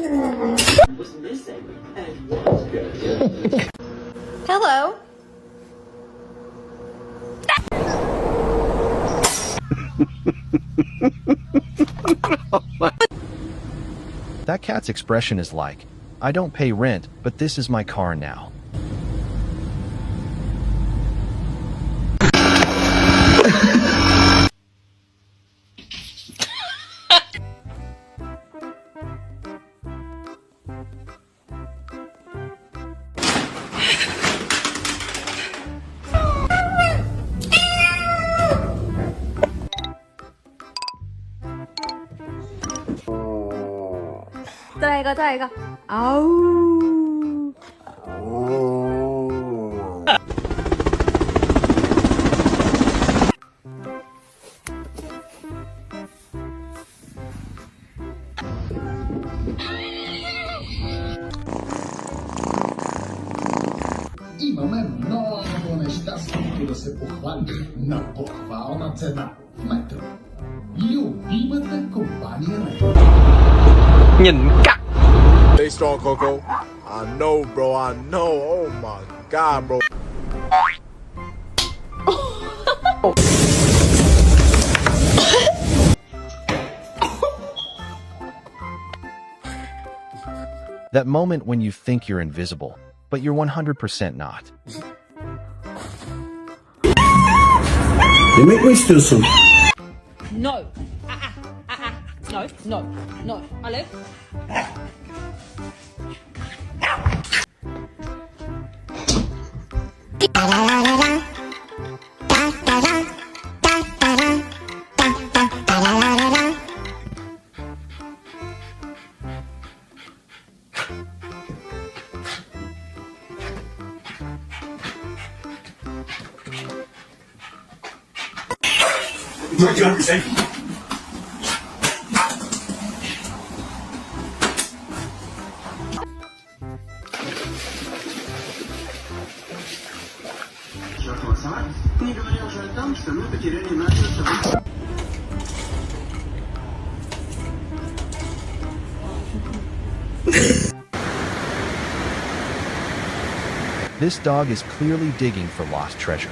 Was missing and was good. Hello. That cat's expression is like, I don't pay rent, but this is my car now. 자 이거 아우. I mamy nową ścieżkę, która się pochwali na pochwałna cena w metro. Lubimy tę kompanię metro. Nhìn cắt. Stay strong, Coco. I know, bro. I know. Oh my God, bro. That moment when you think you're invisible, but you're 100% not. You make me still some. No. No. Olive. Не говоря уже о том, что мы потеряли нашу собаку. This dog is clearly digging for lost treasure.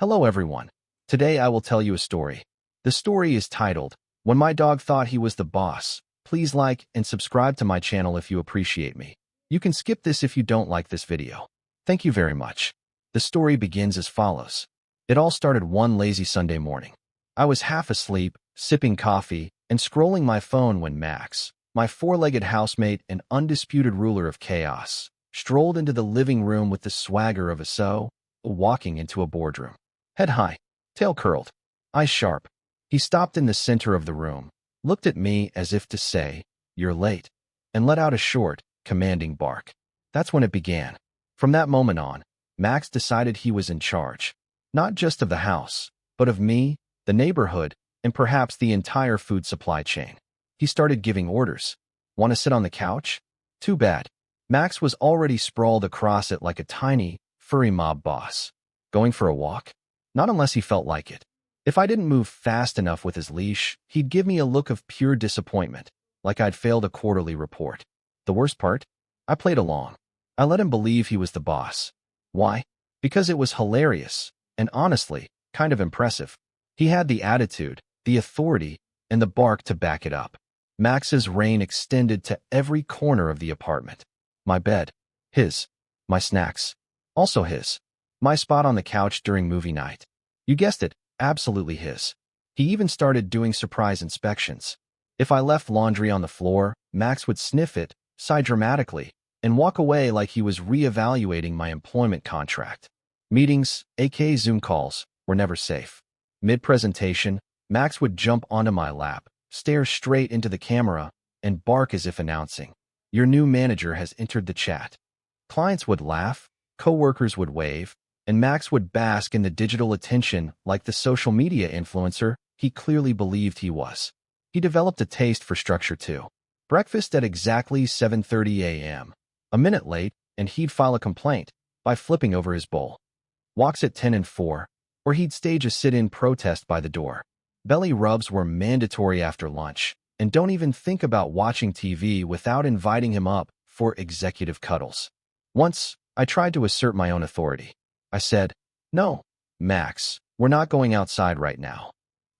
Hello everyone. Today I will tell you a story. The story is titled, When My Dog Thought He Was the Boss. Please like and subscribe to my channel if you appreciate me. You can skip this if you don't like this video. Thank you very much. The story begins as follows. It all started one lazy Sunday morning. I was half asleep, sipping coffee, and scrolling my phone when Max, my four-legged housemate and undisputed ruler of chaos, strolled into the living room with the swagger of a walking into a boardroom. Head high, tail curled, eyes sharp. He stopped in the center of the room, looked at me as if to say, "You're late," and let out a short, commanding bark. That's when it began. From that moment on, Max decided he was in charge, not just of the house, but of me, the neighborhood, and perhaps the entire food supply chain. He started giving orders. Want to sit on the couch? Too bad. Max was already sprawled across it like a tiny, furry mob boss. Going for a walk? Not unless he felt like it. If I didn't move fast enough with his leash, he'd give me a look of pure disappointment, like I'd failed a quarterly report. The worst part? I played along. I let him believe he was the boss. Why? Because it was hilarious, and honestly, kind of impressive. He had the attitude, the authority, and the bark to back it up. Max's reign extended to every corner of the apartment. My bed, his. My snacks, also his. My spot on the couch during movie night. You guessed it, absolutely his. He even started doing surprise inspections. If I left laundry on the floor, Max would sniff it, sigh dramatically, and walk away like he was reevaluating my employment contract. Meetings, aka Zoom calls, were never safe. Mid-presentation, Max would jump onto my lap, stare straight into the camera, and bark as if announcing, "Your new manager has entered the chat." Clients would laugh, coworkers would wave, and Max would bask in the digital attention like the social media influencer he clearly believed he was. He developed a taste for structure too. Breakfast at exactly 7:30 a.m. A minute late, and he'd file a complaint by flipping over his bowl. Walks at 10 and 4, or he'd stage a sit-in protest by the door. Belly rubs were mandatory after lunch, and don't even think about watching TV without inviting him up for executive cuddles. Once, I tried to assert my own authority. I said, "No, Max, we're not going outside right now."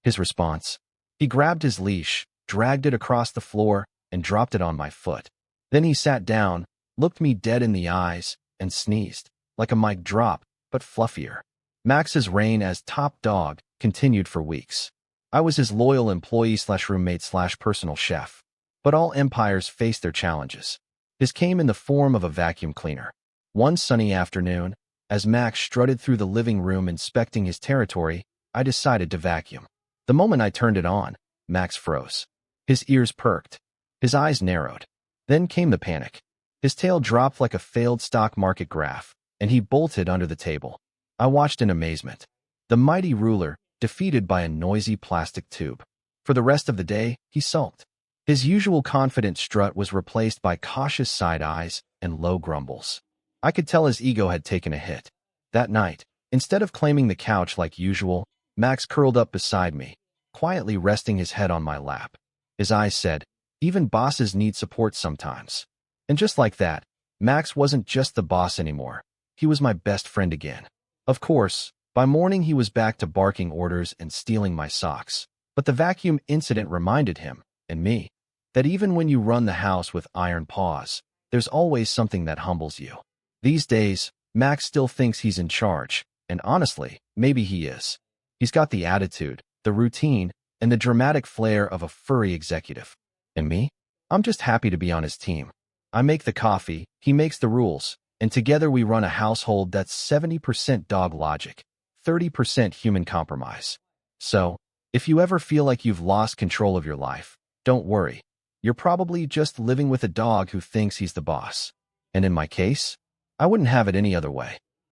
His response? He grabbed his leash, dragged it across the floor, and dropped it on my foot. Then he sat down, looked me dead in the eyes, and sneezed, like a mic drop, but fluffier. Max's reign as top dog continued for weeks. I was his loyal employee/roommate/personal chef. But all empires face their challenges. His came in the form of a vacuum cleaner. One sunny afternoon, as Max strutted through the living room inspecting his territory, I decided to vacuum. The moment I turned it on, Max froze. His ears perked. His eyes narrowed. Then came the panic. His tail dropped like a failed stock market graph, and he bolted under the table. I watched in amazement. The mighty ruler, defeated by a noisy plastic tube. For the rest of the day, he sulked. His usual confident strut was replaced by cautious side eyes and low grumbles. I could tell his ego had taken a hit. That night, instead of claiming the couch like usual, Max curled up beside me, quietly resting his head on my lap. His eyes said, "Even bosses need support sometimes." And just like that, Max wasn't just the boss anymore. He was my best friend again. Of course, by morning he was back to barking orders and stealing my socks. But the vacuum incident reminded him, and me, that even when you run the house with iron paws, there's always something that humbles you. These days, Max still thinks he's in charge, and honestly, maybe he is. He's got the attitude, the routine, and the dramatic flair of a furry executive. And me? I'm just happy to be on his team. I make the coffee, he makes the rules, and together we run a household that's 70% dog logic, 30% human compromise. So, if you ever feel like you've lost control of your life, don't worry. You're probably just living with a dog who thinks he's the boss. And in my case, I wouldn't have it any other way.